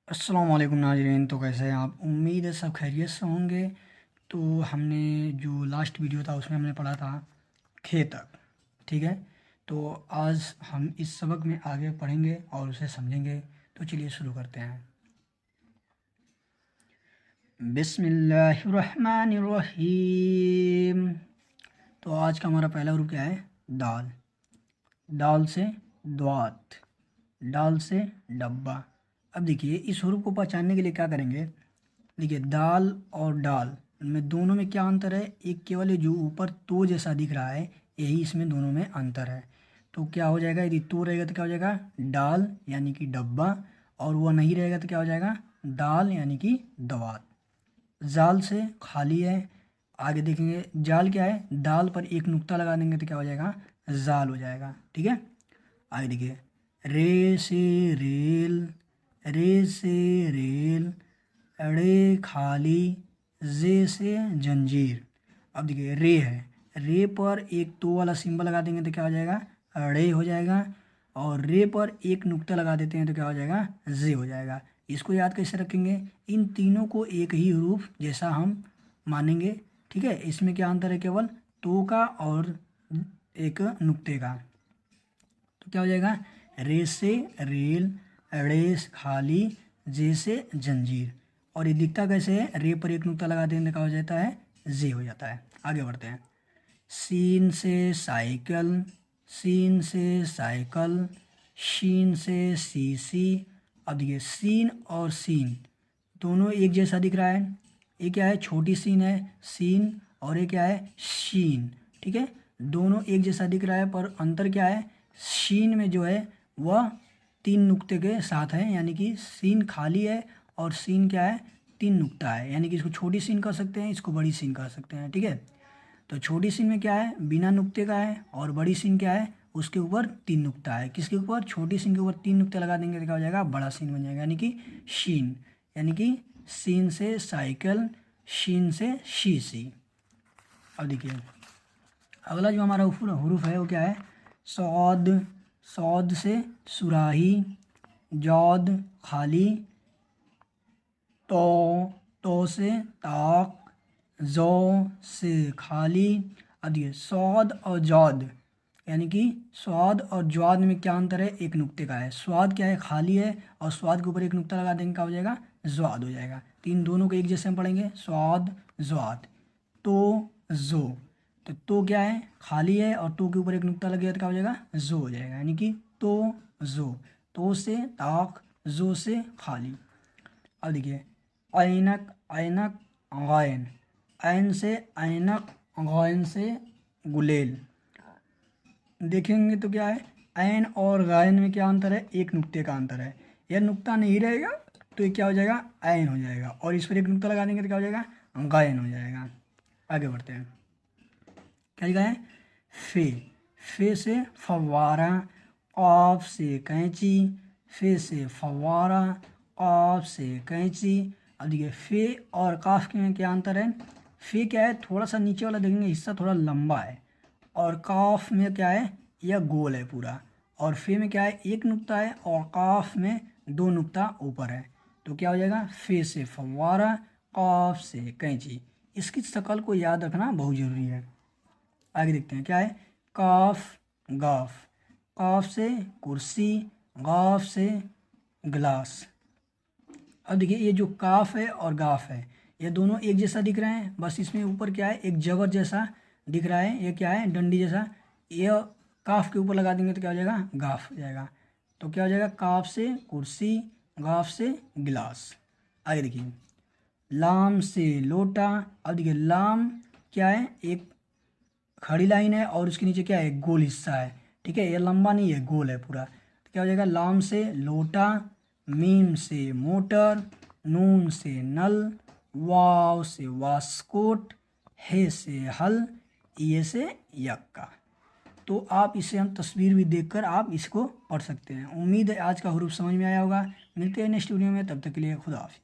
अस्सलाम वालेकुम नाज़रीन। तो कैसे हैं आप? उम्मीद है सब खैरियत से होंगे। तो हमने जो लास्ट वीडियो था उसमें हमने पढ़ा था खे तक, ठीक है। तो आज हम इस सबक में आगे पढ़ेंगे और उसे समझेंगे। तो चलिए शुरू करते हैं। बिस्मिल्लाहिर्रहमानिर्रहीम। तो आज का हमारा पहला ग्रुप क्या है? दाल। दाल से द्वात, दाल से डब्बा। अब देखिए इस हरूफ को पहचानने के लिए क्या करेंगे। देखिए दाल और डाल में दोनों में क्या अंतर है? एक केवल ये जो ऊपर तो जैसा दिख रहा है, यही इसमें दोनों में अंतर है। तो क्या हो जाएगा? यदि तो रहेगा तो क्या हो जाएगा? डाल यानी कि डब्बा, और वह नहीं रहेगा तो क्या हो जाएगा? दाल यानी कि दवात। जाल से खाली है। आगे देखेंगे जाल क्या है? दाल पर एक नुक्ता लगा देंगे तो क्या हो जाएगा? जाल हो जाएगा, ठीक है। आगे देखिए रे से रेल, रे से रेल, रे खाली, जे से जंजीर। अब देखिए रे है, रे पर एक तो वाला सिंबल लगा देंगे तो क्या हो जाएगा? रे हो जाएगा। और रे पर एक नुक्ता लगा देते हैं तो क्या हो जाएगा? जे हो जाएगा। इसको याद कैसे रखेंगे? इन तीनों को एक ही हरूफ जैसा हम मानेंगे, ठीक है। इसमें क्या अंतर है? केवल तो का और एक नुक्ते का। तो क्या हो जाएगा? रे से रेल, रे खाली, जे से जंजीर। और ये दिखता कैसे है? रे पर एक नुक्ता लगा देने का हो जाता है जे हो जाता है। आगे बढ़ते हैं। सीन से साइकिल, सीन से साइकिल, शीन से सीसी। अब देखिए सीन और सीन दोनों एक जैसा दिख रहा है। ये क्या है? छोटी सीन है सीन, और ये क्या है? शीन, ठीक है। दोनों एक जैसा दिख रहा है पर अंतर क्या है? शीन में जो है वह तीन नुक्ते के साथ है, यानी कि सीन खाली है और सीन क्या है? तीन नुक्ता है, यानी कि इसको छोटी सीन कह सकते हैं, इसको बड़ी सीन कह सकते हैं, ठीक है। तो छोटी सीन में क्या है? बिना नुक्ते का है, और बड़ी सीन क्या है? उसके ऊपर तीन नुक्ता है। किसके ऊपर? छोटी सीन के ऊपर तीन नुक्ते लगा देंगे तो क्या हो जाएगा? बड़ा सीन बन जाएगा, यानी कि शीन। यानी कि सीन से साइकिल, शीन से शीशी। अब देखिए अगला जो हमारा हुरूफ है वो क्या है? सौद, सौद से सुराही, जौद खाली, तो, तो से ताक, जो से खाली। अब ये स्वाद और जौद, यानी कि स्वाद और ज्वाद में क्या अंतर है? एक नुक्ते का है। स्वाद क्या है? खाली है, और स्वाद के ऊपर एक नुक्ता लगा देंगे क्या हो जाएगा? ज्वाद हो जाएगा। तीन दोनों को एक जैसे हम पढ़ेंगे, स्वाद ज्वाद। तो जो, तो क्या है? खाली है, और तो के ऊपर एक नुक्ता लग गया तो क्या हो जाएगा? जो हो जाएगा, यानी कि तो जो। तो से ताक, जो से खाली। अब देखिए ऐनक, ऐनक गैन, ऐन से ऐनक, गैन से गुलेल। देखेंगे तो क्या है? ऐन और गायन में क्या अंतर है? एक नुक्ते का अंतर है। यह नुक्ता नहीं रहेगा तो ये क्या हो जाएगा? ऐन हो जाएगा, और इस पर एक नुक्ता लगा देंगे तो क्या हो जाएगा? गायन हो जाएगा। आगे बढ़ते हैं। क्या लिखा है? फे, फे से फवारा, ऑफ से कैंची, फे से फवारा, ऑफ से कैंची। अब देखिए फे और काफ के में क्या अंतर है? फे क्या है? थोड़ा सा नीचे वाला देखेंगे हिस्सा थोड़ा लंबा है, और काफ में क्या है? यह गोल है पूरा। और फे में क्या है? एक नुक्ता है, और काफ में दो नुक्ता ऊपर है। तो क्या हो जाएगा? फे से फवारा, काफ से कैंची। इसकी शक्ल को याद रखना बहुत ज़रूरी है। आगे देखते हैं क्या है? काफ गाफ, काफ से कुर्सी, गाफ से गिलास। अब देखिए ये जो काफ है और गाफ है, ये दोनों एक जैसा दिख रहे हैं, बस इसमें ऊपर क्या है? एक जबर जैसा दिख रहा है। ये क्या है? डंडी जैसा। ये काफ के ऊपर लगा देंगे तो क्या हो जाएगा? गाफ हो जाएगा। तो क्या हो जाएगा? काफ से कुर्सी, गाफ से गिलास। आगे देखिए लाम से लोटा। अब देखिए लाम क्या है? एक खड़ी लाइन है, और उसके नीचे क्या है? गोल हिस्सा है, ठीक है। ये लंबा नहीं है, गोल है पूरा। तो क्या हो जाएगा? लाम से लोटा, मीम से मोटर, नून से नल, वाव से वास्कोट, हे से हल, ये से यक्का। तो आप इसे हम तस्वीर भी देखकर आप इसको पढ़ सकते हैं। उम्मीद है आज का हरूफ समझ में आया होगा। मिलते हैं नेक्स्ट वीडियो में, तब तक के लिए खुदा हाफिज़।